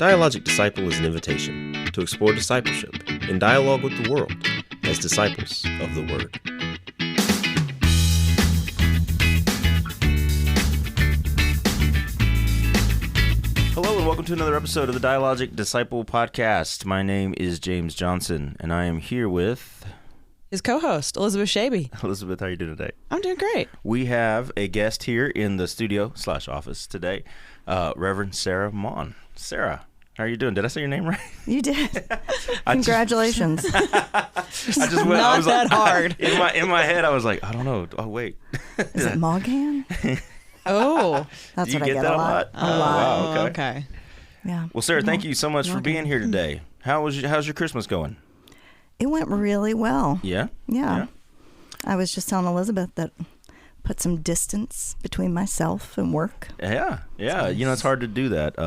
Dialogic Disciple is an invitation to explore discipleship in dialogue with the world as disciples of the Word. Hello and welcome to another episode of the Dialogic Disciple Podcast. My name is James Johnson and I am here with... his co-host, Elizabeth Shaby. Elizabeth, how are you doing today? I'm doing great. We have a guest here in the studio/office today, Reverend Sara Mon. Sara, how are you doing? Did I say your name right? You did. Congratulations. I just went, Not I was that like, hard. In my head, I was like, I don't know. Oh, wait. Is it Morgan? Oh. That's Do you what I get get that a lot. a lot? Wow, okay. Okay. Yeah. Well, Sara, thank you so much for Morgan. being here today. How's your Christmas going? It went really well. Yeah? Yeah. I was just telling Elizabeth that put some distance between myself and work. Yeah. You know, it's hard to do that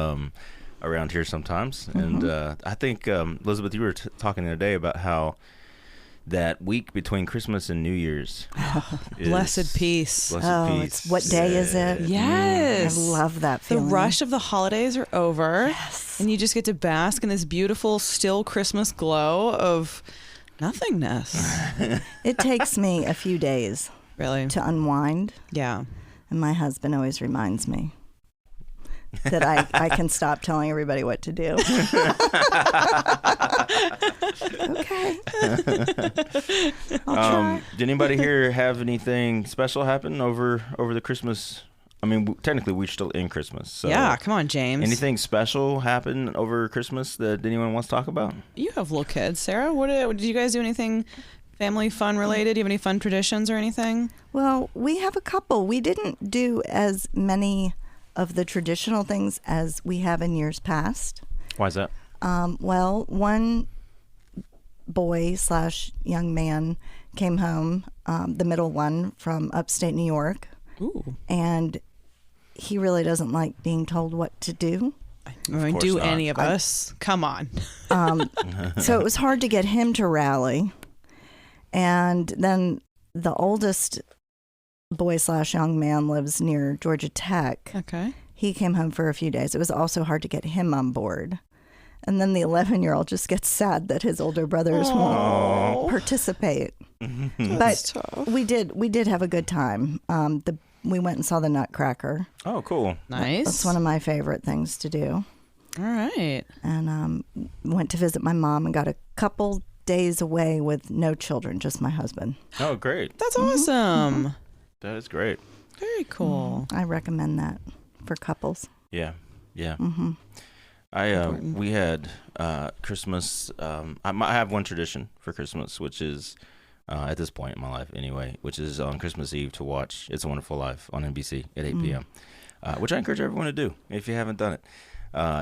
around here sometimes. Mm-hmm. And I think, Elizabeth, you were talking the other day about how that week between Christmas and New Year's is Blessed peace. Blessed peace. It's what day is it? Yes. I love that The feeling. rush of the holidays are over. Yes. And you just get to bask in this beautiful, still Christmas glow of nothingness. It takes me a few days Really? to unwind, Yeah. and my husband always reminds me that I can stop telling everybody what to do. Okay. I'll try. Did anybody here have anything special happen over the Christmas? I mean, technically, we're still in Christmas. So Yeah, come on, James. anything special happen over Christmas that anyone wants to talk about? You have little kids, Sarah. Did you guys do anything family fun related? Do you have any fun traditions or anything? Well, we have a couple. We didn't do as many of the traditional things as we have in years past. Why is that? Well, one boy/young man came home, the middle one, from upstate New York, Ooh. and he really doesn't like being told what to do. I mean, course do not. any of us? Come on. So it was hard to get him to rally. And then the oldest boy/young man lives near Georgia Tech. Okay. He came home for a few days. It was also hard to get him on board. And then the 11-year-old just gets sad that his older brothers won't participate. That's But tough. we did have a good time. We went and saw the Nutcracker. Oh, cool. Nice. That's one of my favorite things to do. All right. And went to visit my mom and got a couple days away with no children, just my husband. Oh, great. That's awesome. That is great. Very cool. I recommend that for couples. Yeah. Mm-hmm. We had Christmas. I have one tradition for Christmas, which is at this point in my life anyway, which is on Christmas Eve to watch It's a Wonderful Life on NBC at 8 p.m., which I encourage everyone to do if you haven't done it.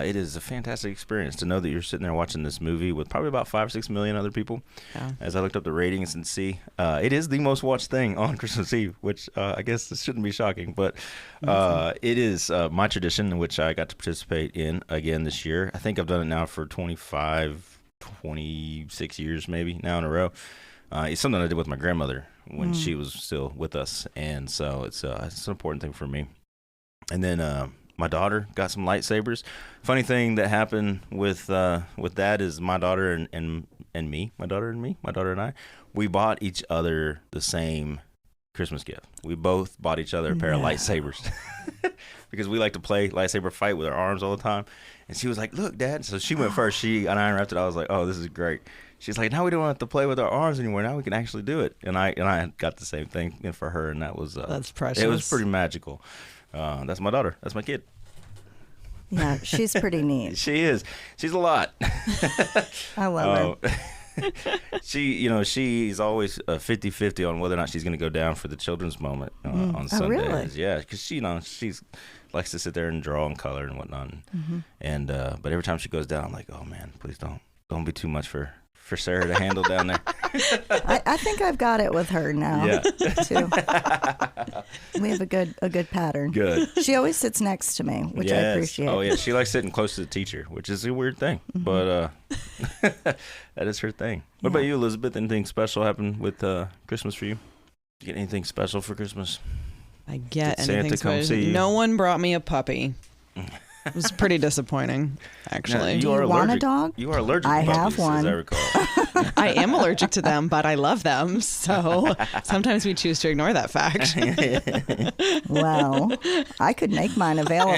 It is a fantastic experience to know that you're sitting there watching this movie with probably about 5 or 6 million other people. Yeah. As I looked up the ratings and see, it is the most watched thing on Christmas Eve, which I guess this shouldn't be shocking, but it is my tradition in which I got to participate in again this year. I think I've done it now for 26 years maybe now in a row. It's something I did with my grandmother when she was still with us, and so it's an important thing for me. And then my daughter got some lightsabers. Funny thing that happened with that is my daughter and my daughter and I, we bought each other the same Christmas gift. We both bought each other a pair of lightsabers because we like to play lightsaber fight with our arms all the time. And she was like, "Look, Dad." So she went first. She and I interrupted. I was like, "Oh, this is great." She's like, "Now we don't have to play with our arms anymore. Now we can actually do it." And I got the same thing for her, and that was That's precious. It was pretty magical. That's my daughter. That's my kid. Yeah, she's pretty neat. She is. She's a lot. I love her. She's always 50-50 on whether or not she's going to go down for the children's moment on Sundays. Really? Yeah, because she's likes to sit there and draw and color and whatnot. And but every time she goes down, I'm like, oh man, please don't be too much for Sara to handle down there. I think I've got it with her now. Yeah. Too. We have a good pattern. Good. She always sits next to me, which I Yes. appreciate. Oh yeah, she likes sitting close to the teacher, which is a weird thing, but that is her thing. What about you, Elizabeth? Anything special happen with Christmas for you? You get anything special for Christmas? I get Did Santa anything come special. see you? No one brought me a puppy. It was pretty disappointing, actually. Do you want a dog? You are allergic I to puppies, have one. as I recall. I am allergic to them, but I love them. So sometimes we choose to ignore that fact. Well, I could make mine available.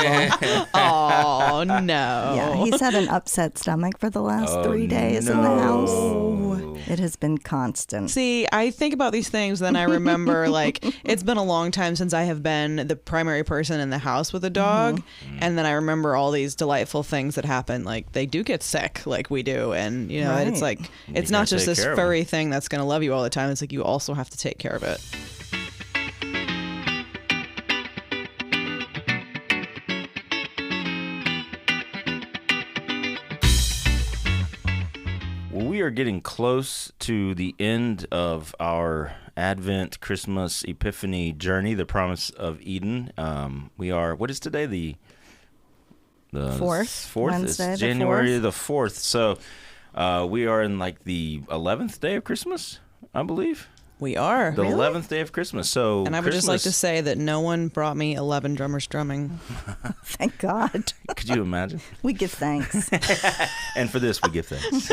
Oh, no. Yeah, he's had an upset stomach for the last 3 days in the house. It has been constant. See, I think about these things, then I remember, like, it's been a long time since I have been the primary person in the house with a dog. And then I remember all these delightful things that happen. Like, they do get sick like we do. And, you know, Right. it's like, it's not just this furry thing that's going to love you all the time. It's like you also have to take care of it. Well, we are getting close to the end of our Advent, Christmas, Epiphany journey, the promise of Eden. We are, what is today? The Fourth, Wednesday, Wednesday, the January the 4th. So we are in like the 11th day of Christmas, I believe. We are. The 11th day of Christmas. So And I would just like to say that no one brought me 11 drummers drumming. Thank God. Could you imagine? We give thanks. And for this, we give thanks.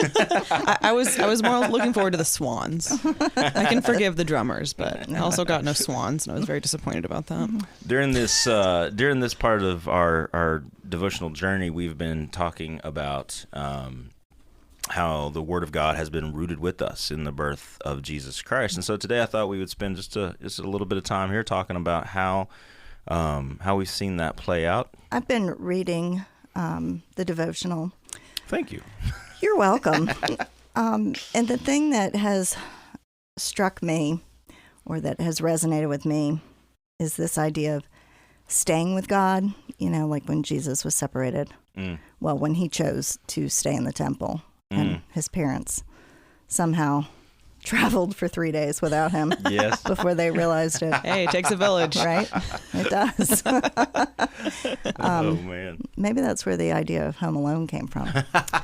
I was more looking forward to the swans. I can forgive the drummers, but I also got no swans, and I was very disappointed about that. During this part of our devotional journey, we've been talking about how the Word of God has been rooted with us in the birth of Jesus Christ. And so today I thought we would spend just a little bit of time here talking about how we've seen that play out. I've been reading the devotional. Thank you. You're welcome. And the thing that has struck me, or that has resonated with me, is this idea of staying with God, you know, like when Jesus was separated. Well, when he chose to stay in the temple. And his parents somehow traveled for 3 days without him. Yes. Before they realized it. Hey, it takes a village. Right? It does. Oh, man. Maybe that's where the idea of Home Alone came from.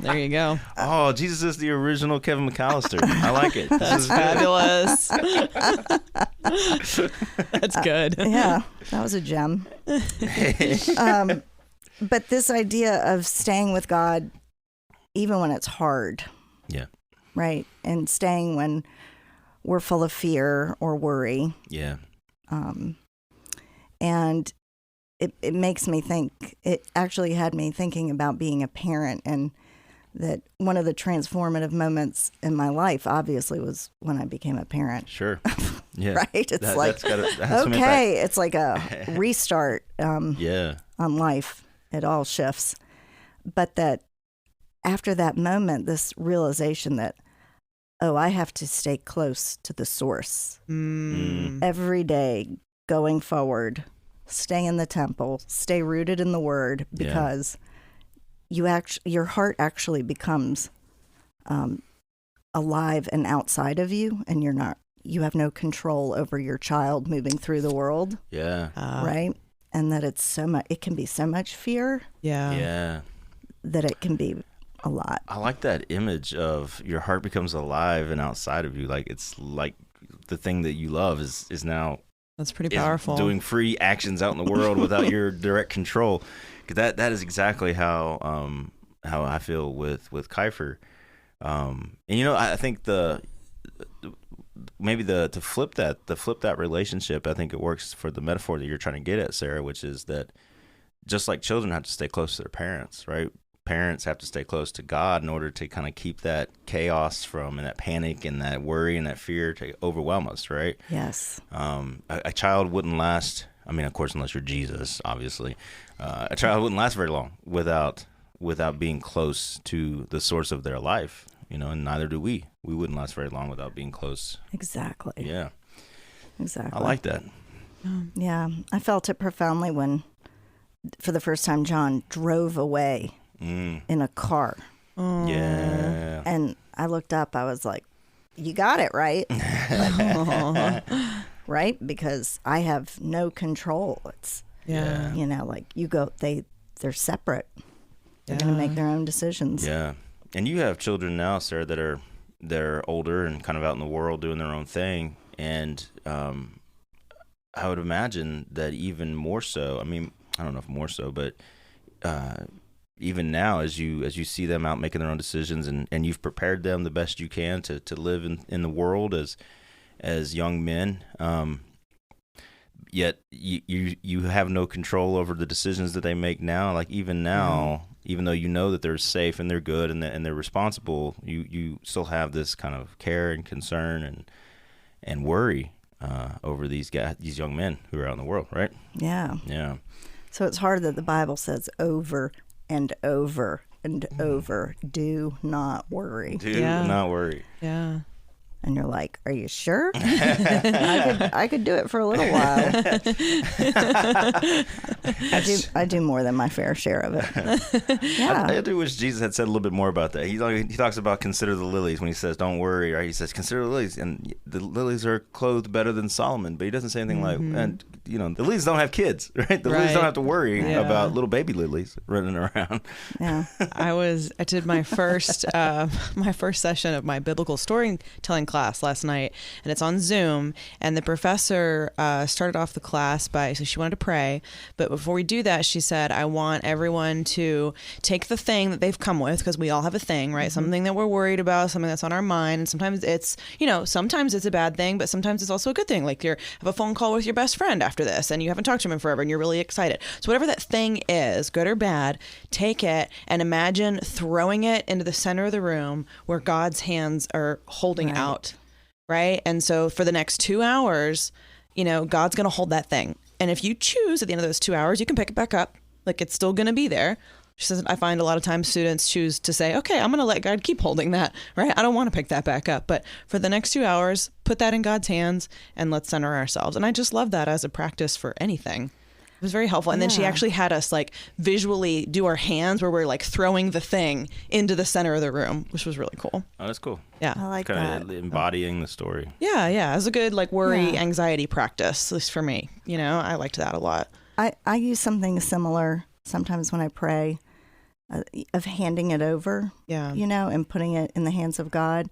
There you go. Oh, Jesus is the original Kevin McAllister. I like it. This is Fabulous. That's good. Yeah, that was a gem. But this idea of staying with God even when it's hard. Yeah. Right? And staying when we're full of fear or worry. Yeah. And it makes me think, it actually had me thinking about being a parent, and that one of the transformative moments in my life obviously was when I became a parent. Sure. Yeah. Right? It's that's okay. It's like a restart yeah. on life. It all shifts. But that after that moment, this realization that, oh, I have to stay close to the source. Every day going forward, stay in the temple, stay rooted in the Word, because your heart actually becomes alive and outside of you, and you have no control over your child moving through the world. Yeah. Right? And that it can be so much fear. Yeah. That it can be a lot. I like that image of your heart becomes alive and outside of you. Like, it's like the thing that you love is now That's pretty powerful. Doing free actions out in the world without your direct control. 'Cause that is exactly how I feel with Kiefer. And you know, I think to flip that relationship, I think it works for the metaphor that you're trying to get at, Sarah, which is that just like children have to stay close to their parents, right? Parents have to stay close to God in order to kind of keep that chaos and that panic and that worry and that fear to overwhelm us, right? Yes. A child wouldn't last, I mean, of course, unless you're Jesus, obviously. A child wouldn't last very long without being close to the source of their life, you know, and neither do we. We wouldn't last very long without being close. Exactly. Yeah. Exactly. I like that. Yeah. I felt it profoundly when, for the first time, John drove away in a car. Yeah. And I looked up, I was like, you got it, right? Right? Because I have no control. It's, you know, like they're separate. They're going to make their own decisions. Yeah. And you have children now, Sarah, they're older and kind of out in the world doing their own thing. And I would imagine that even more so, I mean, I don't know if more so, but even now, as you see them out making their own decisions, and you've prepared them the best you can to live in the world as young men, yet you have no control over the decisions that they make now. Like even now, even though you know that they're safe and they're good and they're responsible, you still have this kind of care and concern and worry over these young men who are out in the world, right? Yeah. Yeah. So it's hard that the Bible says over and over and over, do not worry. Do not worry. Yeah. And you're like, are you sure? I could do it for a little while. I do more than my fair share of it. Yeah. I do wish Jesus had said a little bit more about that. He talks about consider the lilies when he says don't worry, right? He says consider the lilies, and the lilies are clothed better than Solomon, but he doesn't say anything like, and the lilies don't have kids, right? The lilies don't have to worry about little baby lilies running around. Yeah. I did my first session of my biblical storytelling class last night, and it's on Zoom, and the professor started off the class so she wanted to pray, but before we do that, she said, I want everyone to take the thing that they've come with, because we all have a thing, right? Something that we're worried about, something that's on our mind, and sometimes it's a bad thing, but sometimes it's also a good thing, like you have a phone call with your best friend after this, and you haven't talked to him in forever, and you're really excited. So whatever that thing is, good or bad, take it and imagine throwing it into the center of the room where God's hands are holding out. Right. And so for the next 2 hours, God's going to hold that thing. And if you choose at the end of those 2 hours, you can pick it back up. Like it's still going to be there. She says, I find a lot of times students choose to say, okay, I'm going to let God keep holding that. Right. I don't want to pick that back up. But for the next 2 hours, put that in God's hands and let's center ourselves. And I just love that as a practice for anything. It was very helpful. And then she actually had us like visually do our hands where we're like throwing the thing into the center of the room, which was really cool. Oh, that's cool. Yeah. I like kind that. of embodying the story. Yeah. It was a good like anxiety practice, at least for me. I liked that a lot. I use something similar sometimes when I pray, of handing it over, and putting it in the hands of God.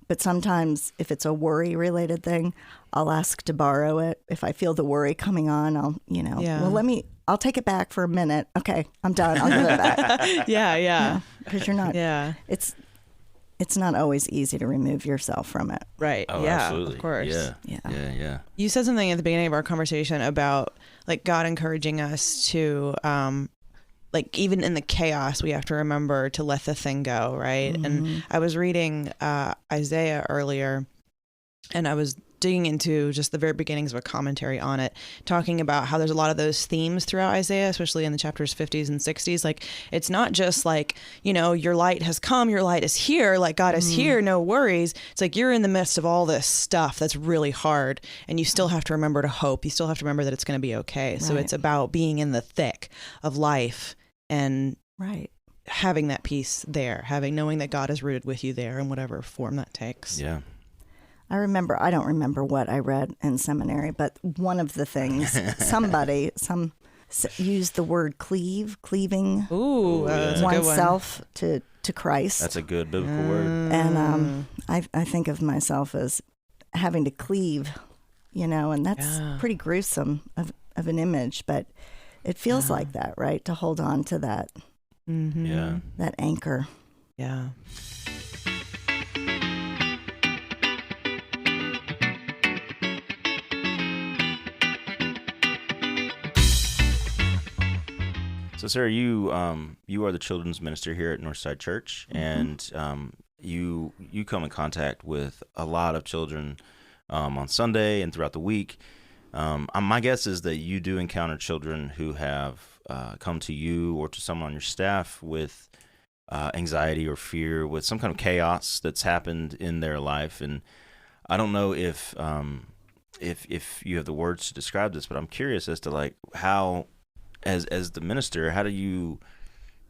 But sometimes if it's a worry related thing, I'll ask to borrow it. If I feel the worry coming on, I'll take it back for a minute. Okay, I'm done. I'll give it back. Yeah. Because you're not, it's not always easy to remove yourself from it. Right. Oh, yeah, absolutely. of course. Yeah. You said something at the beginning of our conversation about like God encouraging us to, like even in the chaos, we have to remember to let the thing go, right? Mm-hmm. And I was reading Isaiah earlier, and I was digging into just the very beginnings of a commentary on it, talking about how there's a lot of those themes throughout Isaiah, especially in the chapters 50s and 60s. Like, it's not just like, your light has come, your light is here, like God is here, no worries. It's like you're in the midst of all this stuff that's really hard, and you still have to remember to hope. You still have to remember that it's going to be okay. Right. So it's about being in the thick of life and having that peace there, knowing that God is rooted with you there in whatever form that takes. Yeah. I don't remember what I read in seminary, but one of the things, some used the word cleaving oneself to Christ. That's a good biblical word. And I think of myself as having to cleave, and that's pretty gruesome of an image, but it feels like that, right? To hold on to that, that anchor. Yeah. So, Sarah, you are the children's minister here at Northside Church, and you come in contact with a lot of children on Sunday and throughout the week. My guess is that you do encounter children who have come to you or to someone on your staff with anxiety or fear, with some kind of chaos that's happened in their life. And I don't know if you have the words to describe this, but I'm curious as to like how, as the minister, how do you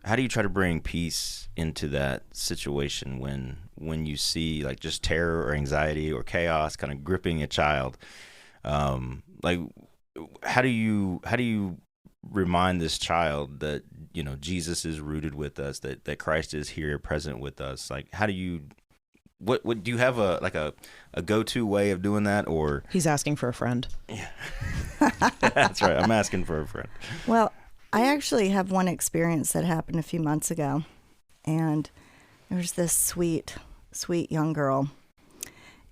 try to bring peace into that situation when you see like just terror or anxiety or chaos kind of gripping a child? Like, how do you remind this child that Jesus is rooted with us, that Christ is here present with us? Like, how do you what do you have a go-to way of doing that? Or he's asking for a friend? Yeah. That's right, I'm asking for a friend. Well, I actually have one experience that happened a few months ago, and there was this sweet young girl,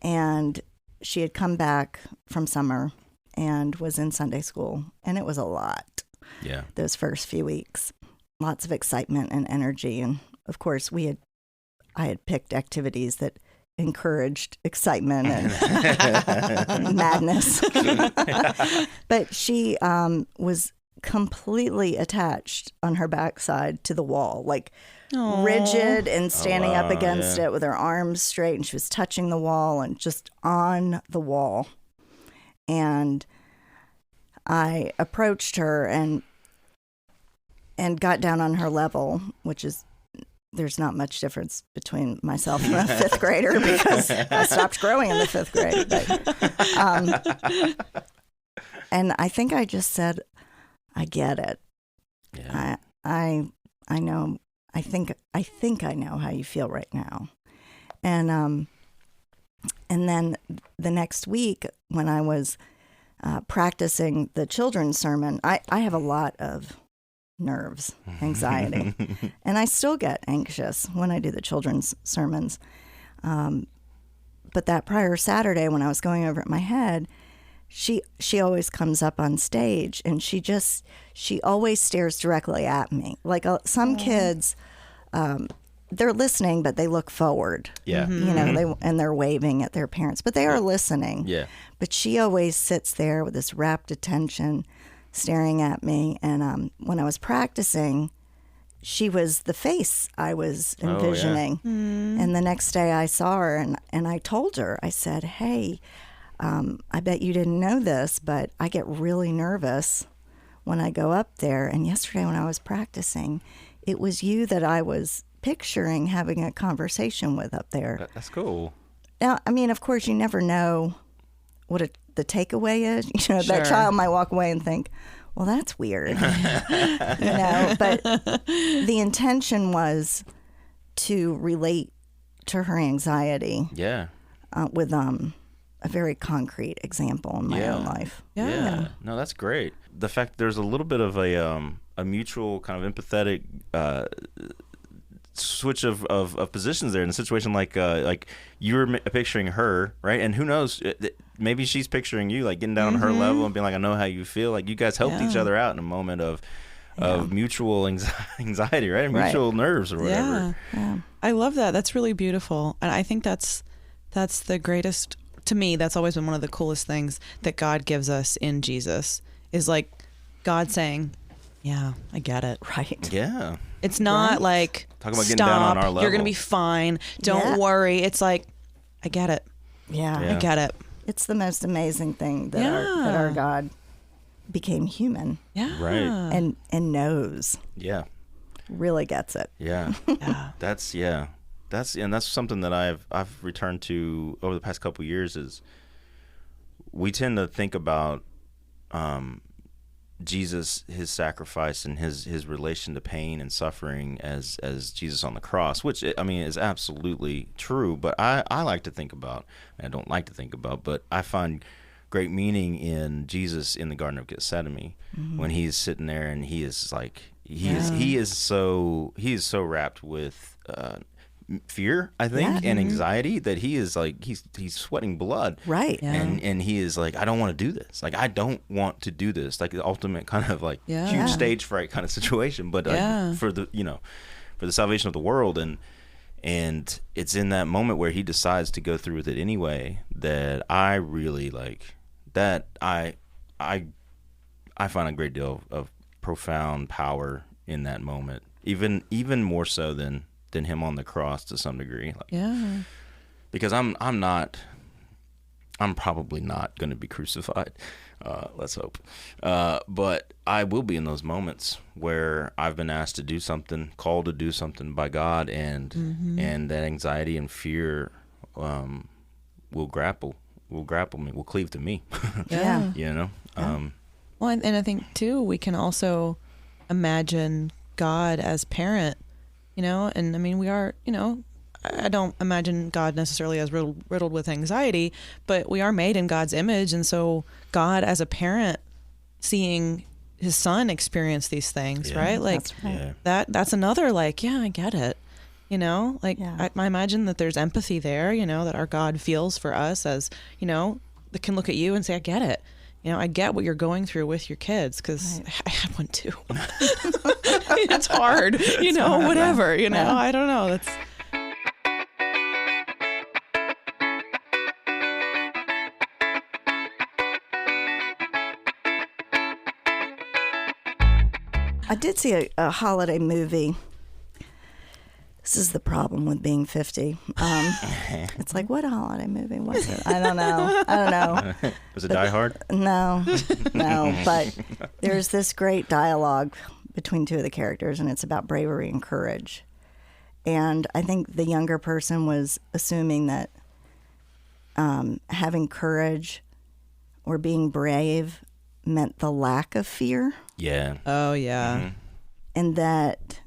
and she had come back from summer and was in Sunday school, and it was a lot. Yeah. Those first few weeks, lots of excitement and energy, and of course I had picked activities that encouraged excitement and madness. But she was completely attached on her backside to the wall, like rigid and standing up against it with her arms straight, and she was touching the wall and just on the wall. And I approached her and got down on her level, which is, there's not much difference between myself and a fifth grader because I stopped growing in the fifth grade. But, and I think I just said, I get it. Yeah. I know. I think I know how you feel right now. And then the next week when I was practicing the children's sermon, I have a lot of nerves, anxiety, and I still get anxious when I do the children's sermons. But that prior Saturday when I was going over it in my head, she always comes up on stage and she always stares directly at me. Like some kids, they're listening, but they look forward. Yeah. You know, they're waving at their parents, but they are listening. Yeah. But she always sits there with this rapt attention, staring at me. And when I was practicing, she was the face I was envisioning. And the next day I saw her and I told her, I said, hey, I bet you didn't know this, but I get really nervous when I go up there. And yesterday when I was practicing, it was you that I was picturing having a conversation with up there. That's cool. Now, I mean, of course, you never know what the takeaway is. You know, that child might walk away and think, well, that's weird. You know, but the intention was to relate to her anxiety. Yeah. With a very concrete example in my own life. Yeah. No, that's great. The fact there's a little bit of a mutual kind of empathetic switch of positions there in a situation like you were picturing her, right? And who knows, maybe she's picturing you, like getting down on her level and being like, I know how you feel. Like you guys helped each other out in a moment of mutual anxiety, right? Mutual nerves or whatever. Yeah. I love that. That's really beautiful. And I think that's the greatest, to me, that's always been one of the coolest things that God gives us in Jesus, is like God saying, yeah, I get it. Right. Yeah. It's not like, talk about getting stop, down on our level. You're going to be fine. Don't worry. It's like, I get it. Yeah. I get it. It's the most amazing thing that our God became human. Yeah. Right. And knows. Yeah. Really gets it. Yeah. Yeah. That's something that I've returned to over the past couple of years. Is we tend to think about Jesus, his sacrifice, and his relation to pain and suffering as Jesus on the cross, which I mean is absolutely true. But I like to think about, and I don't like to think about, but I find great meaning in Jesus in the Garden of Gethsemane when he's sitting there and he is like he is so wrapped with fear, I think, and anxiety that he is like he's sweating blood, right? Yeah. And he is like, I don't want to do this. Like I don't want to do this. Like the ultimate kind of like huge stage fright kind of situation, but like for the for the salvation of the world, and it's in that moment where he decides to go through with it anyway that I really like that I find a great deal of profound power in that moment, even more so than him on the cross to some degree. Like, because I'm probably not going to be crucified. Let's hope. But I will be in those moments where I've been asked to do something, called to do something by God, and that anxiety and fear will grapple me, will cleave to me. You know. Well, and I think too, we can also imagine God as parent, you know, and I mean, we are, you know, I don't imagine God necessarily as riddled with anxiety, but we are made in God's image. And so God as a parent, seeing his son experienced these things, Yeah. right? Like That's right. Yeah. that's another, like, yeah, I get it. You know, like Yeah. I imagine that there's empathy there, you know, that our God feels for us as, you know, that can look at you and say, I get it. You know, I get what you're going through with your kids, because Right. I had one too. It's hard, you know, whatever, you know, Yeah. I don't know. That's I did see a holiday movie. This is the problem with being 50. It's like, what holiday movie was it? I don't know. Was it Die Hard? No. But there's this great dialogue between two of the characters, and it's about bravery and courage. And I think the younger person was assuming that having courage or being brave meant the lack of fear, Yeah. oh yeah. Mhm. and that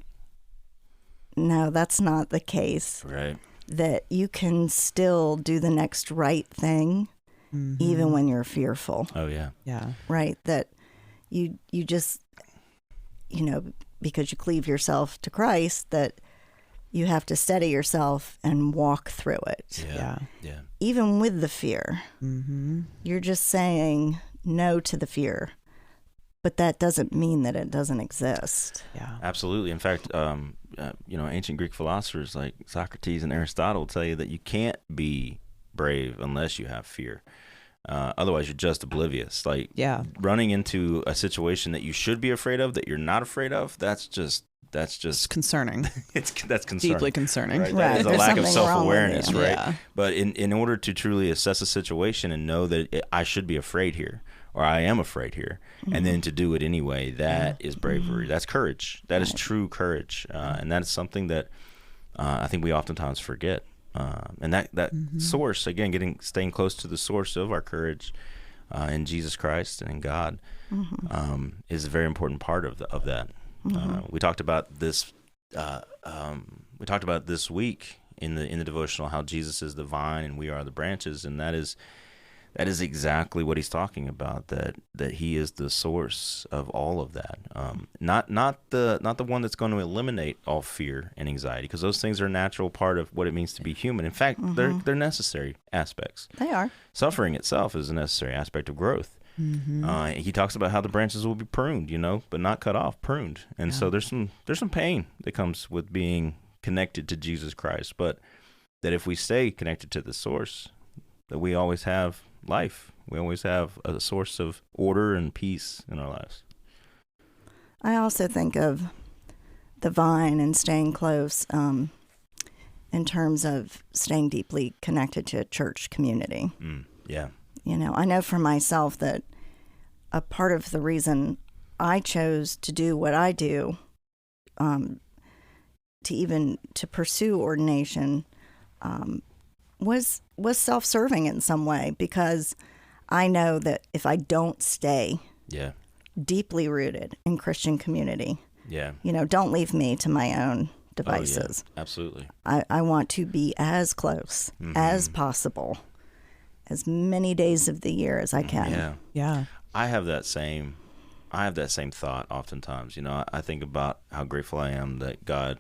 no, that's not the case. Right. That you can still do the next right thing even when you're fearful, Oh yeah. Yeah. right? That you just, you know, because you cleave yourself to Christ, that you have to steady yourself and walk through it. Yeah. Yeah. Even with the fear, Mm-hmm. you're just saying no to the fear, but that doesn't mean that it doesn't exist. Yeah. Absolutely. In fact, you know, ancient Greek philosophers like Socrates and Aristotle tell you that you can't be brave unless you have fear. Otherwise, you're just oblivious. Like Yeah. running into a situation that you should be afraid of, that you're not afraid of. That's just It's concerning. that's concerning. Deeply concerning. Right. Right. That is a There's lack of something wrong with self-awareness, you. right? Yeah. But in order to truly assess a situation and know that I should be afraid here, or I am afraid here, and then to do it anyway, that is bravery. That's courage. That is true courage, and that is something that I think we oftentimes forget. And that source, again, staying close to the source of our courage in Jesus Christ and in God, is a very important part of that. We talked about this. We talked about this week in the devotional how Jesus is the vine and we are the branches, and that is exactly what he's talking about. That he is the source of all of that. Not the one that's going to eliminate all fear and anxiety, because those things are a natural part of what it means to be human. In fact, they're necessary aspects. They are. Suffering itself is a necessary aspect of growth. He talks about how the branches will be pruned, you know, but not cut off, pruned. And so there's some pain that comes with being connected to Jesus Christ, but that if we stay connected to the source, that we always have life. We always have a source of order and peace in our lives. I also think of the vine and staying close in terms of staying deeply connected to a church community. Yeah. You know, I know for myself that a part of the reason I chose to do what I do, to pursue ordination, was self-serving in some way, because I know that if I don't stay Yeah. deeply rooted in Christian community, Yeah. you know, don't leave me to my own devices. Oh, yeah. Absolutely. I want to be as close as possible, as many days of the year as I can. Yeah. Yeah. I have that same thought oftentimes. You know, I think about how grateful I am that God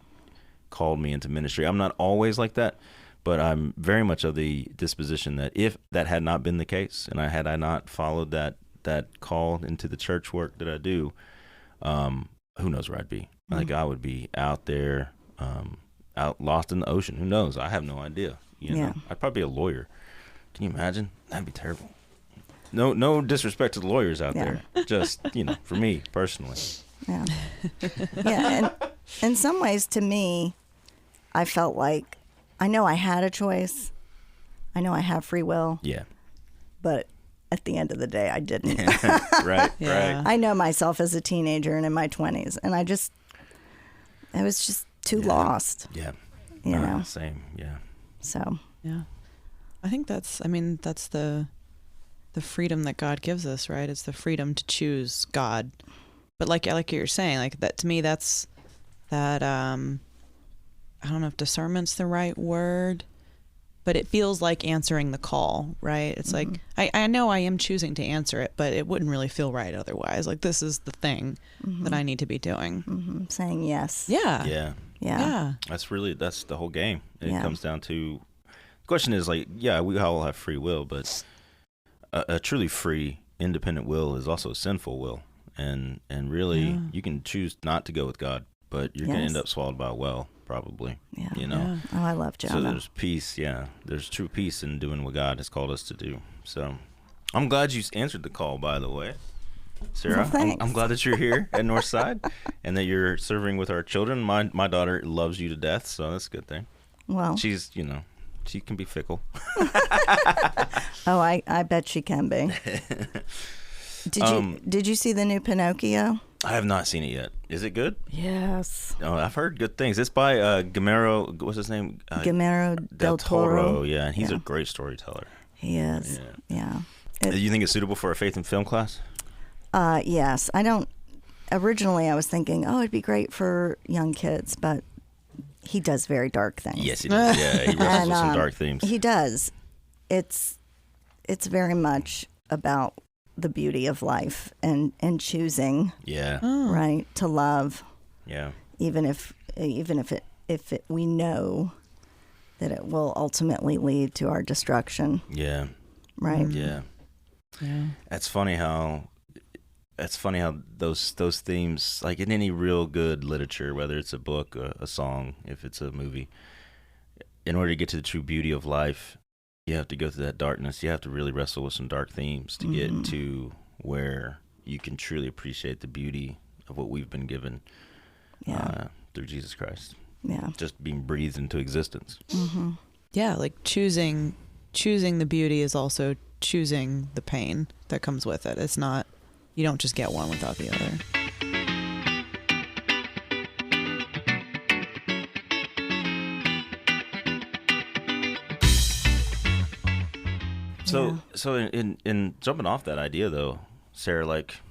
called me into ministry. I'm not always like that, but I'm very much of the disposition that if that had not been the case, and had I not followed that call into the church work that I do, who knows where I'd be? Like I would be out there, out lost in the ocean. Who knows? I have no idea. You know, I'd probably be a lawyer. Can you imagine? That'd be terrible. No disrespect to the lawyers out there. Just, you know, for me personally. Yeah. Yeah. And in some ways, to me, I felt like I know I had a choice. I know I have free will. Yeah. But at the end of the day, I didn't. Right. Yeah. Right. I know myself as a teenager and in my 20s, and I was just too lost, Yeah. you know? Same. Yeah. So, Yeah. I think that's the freedom that God gives us, right? It's the freedom to choose God. But like you're saying, like that, to me, that's that, I don't know if discernment's the right word, but it feels like answering the call, right? It's like, I know I am choosing to answer it, but it wouldn't really feel right otherwise. Like, this is the thing that I need to be doing. Saying yes. Yeah. Yeah. Yeah. That's the whole game. It Yeah. comes down to, the question is like, yeah, we all have free will, but a truly free, independent will is also a sinful will. And really, you can choose not to go with God, but you're going to end up swallowed by a well, probably. Yeah. You know? Oh, I love Jonah. So there's peace, there's true peace in doing what God has called us to do. So I'm glad you answered the call, by the way, Sarah. Well, thanks. I'm glad that you're here at Northside and that you're serving with our children. My daughter loves you to death, so that's a good thing. Well, She's, she can be fickle. oh, I bet she can be. Did you see the new Pinocchio? I have not seen it yet. Is it good? Yes. Oh, I've heard good things. It's by Guillermo, what's his name? Guillermo del Toro. Yeah, and he's a great storyteller. He is. Yeah. Do you think it's suitable for a faith and film class? Yes. Originally I was thinking, it'd be great for young kids, but he does very dark things. Yes, he does. Yeah, he wrestles with some dark themes. He does. It's very much about the beauty of life and choosing, right, to love. Yeah. Even if we know that it will ultimately lead to our destruction. Yeah. Right. Yeah. It's funny how those themes, like in any real good literature, whether it's a book, a song, if it's a movie, in order to get to the true beauty of life, you have to go through that darkness. You have to really wrestle with some dark themes to get to where you can truly appreciate the beauty of what we've been given through Jesus Christ. Yeah. Just being breathed into existence. Yeah, like choosing the beauty is also choosing the pain that comes with it. It's not, you don't just get one without the other. So in jumping off that idea though, Sarah, like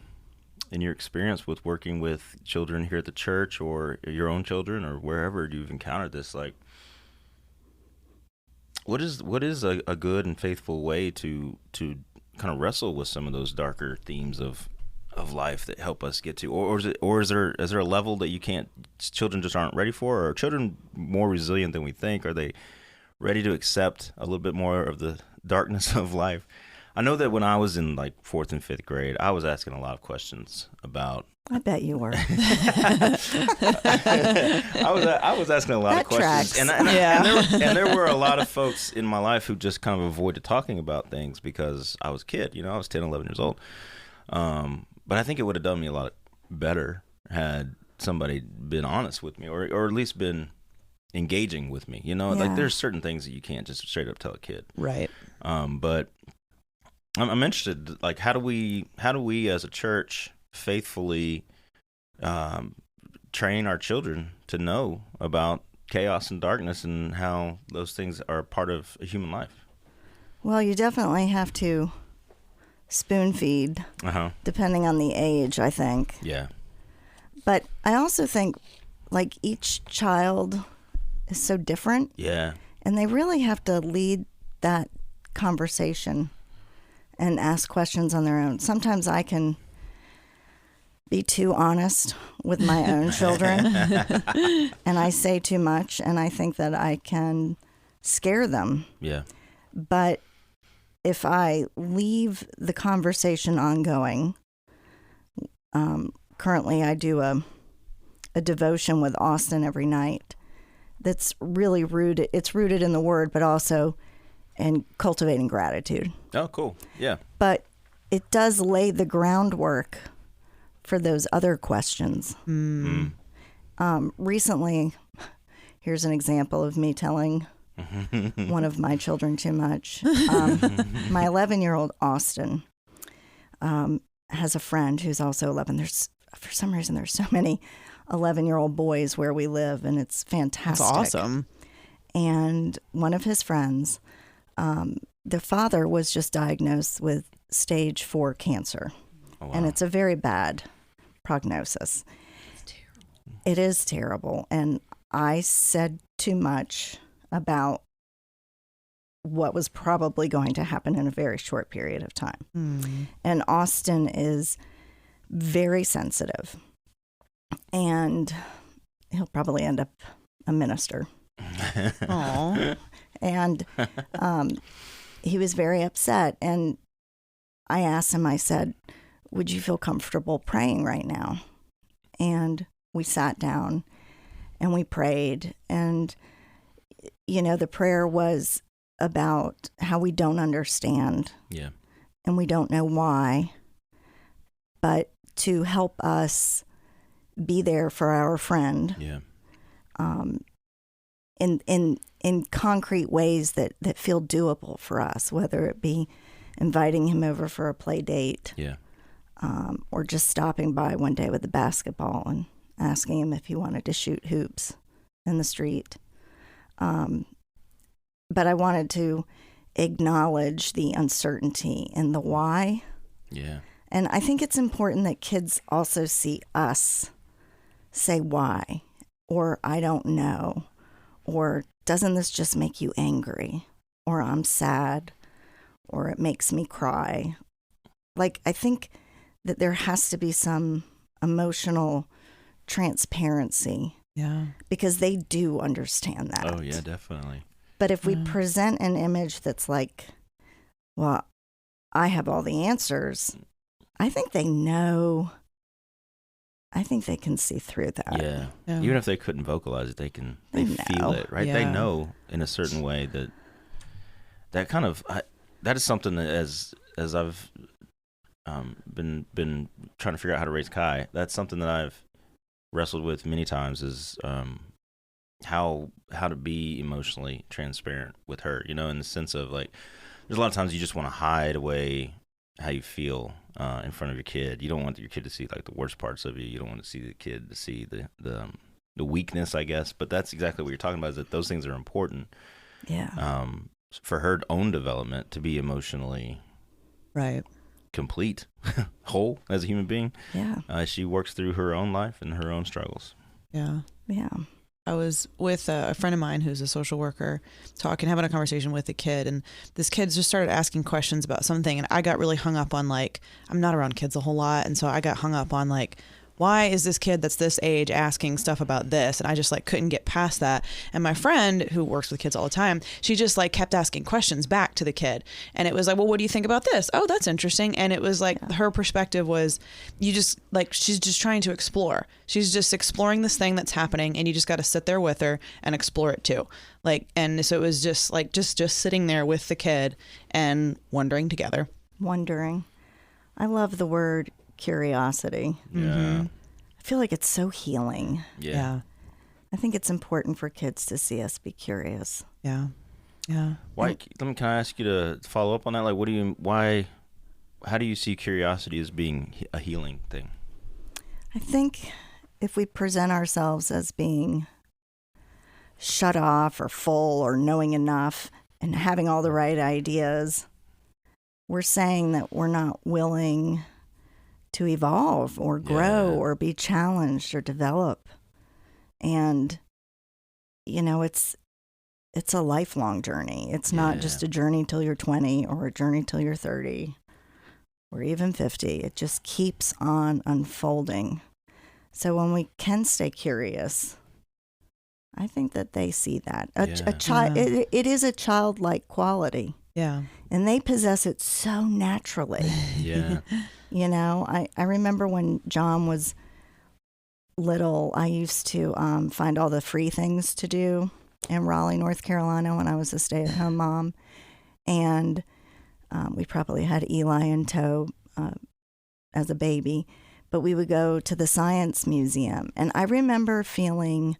in your experience with working with children here at the church or your own children or wherever you've encountered this, like what is a good and faithful way to kind of wrestle with some of those darker themes of life that help us get to, or is there a level that children just aren't ready for, or are children more resilient than we think? Are they ready to accept a little bit more of the darkness of life? I know that when I was in like 4th and 5th grade, I was asking a lot of questions about. I bet you were. I was asking a lot of questions, and there were a lot of folks in my life who just kind of avoided talking about things because I was a kid. I was 10, 11 years old. But I think it would have done me a lot better had somebody been honest with me, or at least been engaging with me. Like there's certain things that you can't just straight up tell a kid. Right. But I'm interested, like how do we as a church faithfully train our children to know about chaos and darkness and how those things are part of a human life? Well, you definitely have to spoon feed, depending on the age, I think. Yeah. But I also think, like, each child is so different. Yeah. And they really have to lead that conversation and ask questions on their own. Sometimes I can be too honest with my own children and I say too much and I think that I can scare them. Yeah. But if I leave the conversation ongoing, currently I do a devotion with Austin every night that's really rooted. It's rooted in the Word, but also in cultivating gratitude. Oh, cool. Yeah. But it does lay the groundwork for those other questions. Recently, here's an example of me telling one of my children too much. My 11-year-old Austin has a friend who's also 11. For some reason, there's so many 11-year-old boys where we live, and it's fantastic. That's awesome. And one of his friends, the father was just diagnosed with stage 4 cancer. Oh, wow. And it's a very bad prognosis. It's terrible. It is terrible. And I said too much about what was probably going to happen in a very short period of time. And Austin is very sensitive, and he'll probably end up a minister. Aww. And he was very upset. And I asked him, I said, would you feel comfortable praying right now? And we sat down and we prayed. And, you know, the prayer was about how we don't understand. Yeah. And we don't know why. But to help us be there for our friend. Yeah. In concrete ways that feel doable for us, whether it be inviting him over for a play date, Yeah. Or just stopping by one day with the basketball and asking him if he wanted to shoot hoops in the street. But I wanted to acknowledge the uncertainty and the why. Yeah. And I think it's important that kids also see us say why, or I don't know, or doesn't this just make you angry, or I'm sad, or it makes me cry. Like, I think that there has to be some emotional transparency. Yeah. Because they do understand that. Oh, yeah, definitely. But if we present an image that's like, well, I have all the answers, I think they know. I think they can see through that. Yeah. Yeah. Even if they couldn't vocalize it, they They feel know. it, right? Yeah. They know in a certain way that kind of that is something that as I've been trying to figure out how to raise Kai, that's something that I've wrestled with many times is how to be emotionally transparent with her, you know, in the sense of like there's a lot of times you just want to hide away how you feel in front of your kid. You don't want your kid to see like the worst parts of you. You don't want to see the kid to see the weakness, I guess. But that's exactly what you're talking about, is that those things are important. Yeah. For her own development to be emotionally Right. complete, whole as a human being. Yeah. She works through her own life and her own struggles. Yeah. Yeah. I was with a friend of mine who's a social worker having a conversation with a kid, and this kid just started asking questions about something, and I got really hung up on, like, I'm not around kids a whole lot, and so I got hung up on, like, why is this kid that's this age asking stuff about this? And I just like couldn't get past that. And my friend who works with kids all the time, she just like kept asking questions back to the kid. And it was like, well, what do you think about this? Oh, that's interesting. And it was like her perspective was she's just trying to explore. She's just exploring this thing that's happening, and you just got to sit there with her and explore it too. Like, and so it was just like, just sitting there with the kid and wondering together. Wondering. I love the word curiosity. Yeah. Mm-hmm. I feel like it's so healing. Yeah. I think it's important for kids to see us be curious. Yeah. Yeah. Why? Can I ask you to follow up on that? Like, how do you see curiosity as being a healing thing? I think if we present ourselves as being shut off or full or knowing enough and having all the right ideas, we're saying that we're not willing to evolve or grow or be challenged or develop. And, you know, it's a lifelong journey. It's not just a journey till you're 20 or a journey till you're 30 or even 50. It just keeps on unfolding. So when we can stay curious, I think that they see that. A child, it is a childlike quality. Yeah. And they possess it so naturally. Yeah. You know, I remember when John was little, I used to find all the free things to do in Raleigh, North Carolina, when I was a stay-at-home mom. And we probably had Eli in tow as a baby. But we would go to the Science Museum. And I remember feeling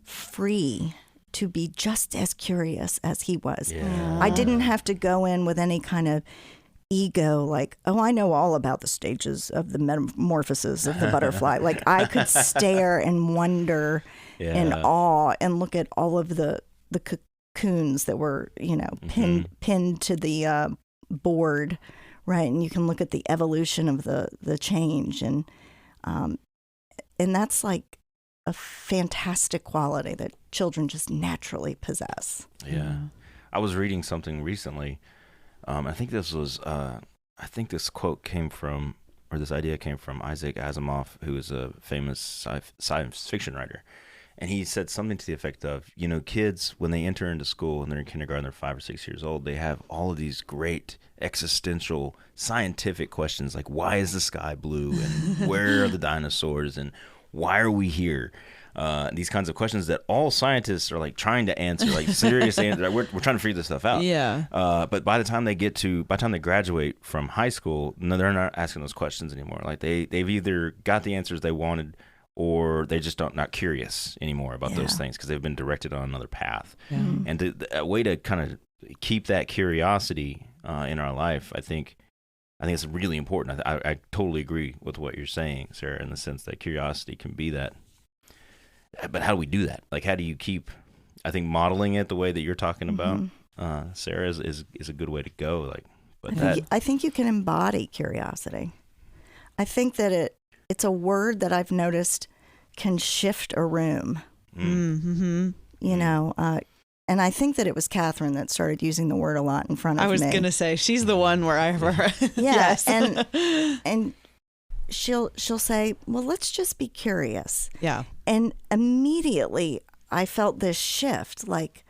free to be just as curious as he was. Yeah. I didn't have to go in with any kind of ego, like, oh, I know all about the stages of the metamorphosis of the butterfly. Like, I could stare and wonder in awe and look at all of the cocoons that were, you know, pinned to the board, right? And you can look at the evolution of the change, and that's like a fantastic quality that children just naturally possess. Yeah. I was reading something recently. I think this was. I think this quote came from, or this idea came from Isaac Asimov, who is a famous science fiction writer. And he said something to the effect of, kids, when they enter into school and they're in kindergarten, they're 5 or 6 years old, they have all of these great existential scientific questions like, why is the sky blue? And where are the dinosaurs? And why are we here? These kinds of questions that all scientists are like trying to answer, like serious answers. Like, we're trying to figure this stuff out. Yeah. But by the time they graduate from high school, no, they're not asking those questions anymore. Like they've either got the answers they wanted, or they just not curious anymore about those things because they've been directed on another path. Yeah. And a way to kind of keep that curiosity in our life, I think it's really important. I totally agree with what you're saying, Sarah, in the sense that curiosity can be that. But how do we do that? Like, how do you keep, I think, modeling it the way that you're talking about, Sarah, is a good way to go. Like, but I think you can embody curiosity. I think that it's a word that I've noticed can shift a room. Mm-hmm. And I think that it was Catherine that started using the word a lot in front of me. I was going to say, she's the one where I ever yes. And she'll say, well, let's just be curious. Yeah. And immediately I felt this shift, like,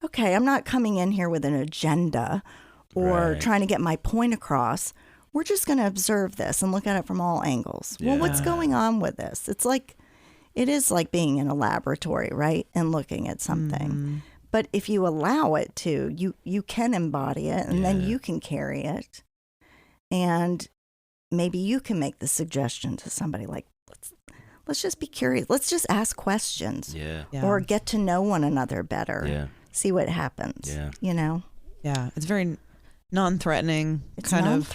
okay, I'm not coming in here with an agenda or trying to get my point across. We're just going to observe this and look at it from all angles. Yeah. Well, what's going on with this? It is like being in a laboratory, right? And looking at something. Mm-hmm. But if you allow it to, you can embody it, and then you can carry it. And maybe you can make the suggestion to somebody like, let's just be curious. Let's just ask questions. Yeah. Or get to know one another better. Yeah. See what happens. Yeah. Yeah. It's very non-threatening kind of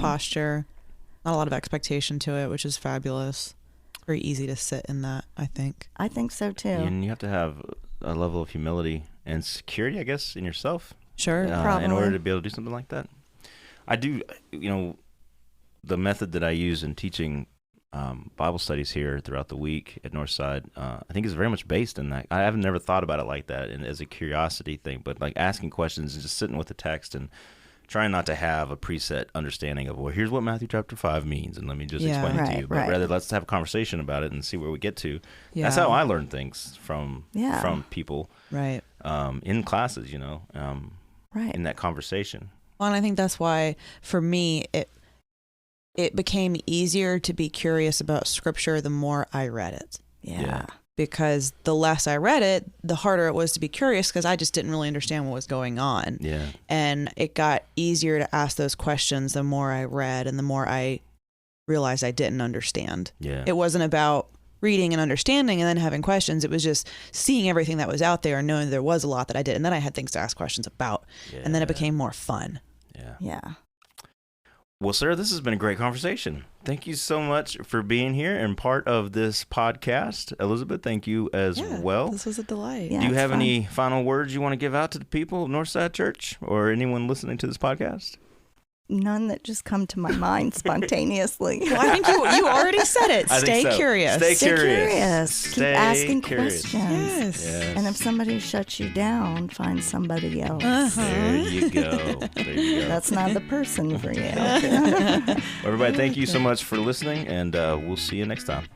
posture. Not a lot of expectation to it, which is fabulous. Very easy to sit in that, I think. I think so too. And you have to have a level of humility and security, I guess, in yourself. Sure. Probably. In order to be able to do something like that. I do, the method that I use in teaching Bible studies here throughout the week at Northside, I think is very much based in that. I haven't never thought about it like that and as a curiosity thing, but like asking questions and just sitting with the text and trying not to have a preset understanding of, well, here's what Matthew chapter 5 means, and let me just explain it to you. But rather, let's have a conversation about it and see where we get to. Yeah. That's how I learn things from people in classes, in that conversation. Well, and I think that's why, for me, it became easier to be curious about Scripture the more I read it. Yeah. Because the less I read it, the harder it was to be curious because I just didn't really understand what was going on. Yeah. And it got easier to ask those questions the more I read and the more I realized I didn't understand. Yeah. It wasn't about reading and understanding and then having questions. It was just seeing everything that was out there and knowing there was a lot that I did. And then I had things to ask questions about. Yeah. And then it became more fun. Yeah. Yeah. Well, Sarah, this has been a great conversation. Thank you so much for being here and part of this podcast. Elizabeth, thank you as well. This was a delight. Yeah, do you have any final words you want to give out to the people of Northside Church or anyone listening to this podcast? None that just come to my mind spontaneously. Well, I think you already said it. Stay curious. Stay curious. Keep asking questions. Yes. And if somebody shuts you down, find somebody else. There you go. That's not the person for you. Everybody, thank you so much for listening, and we'll see you next time.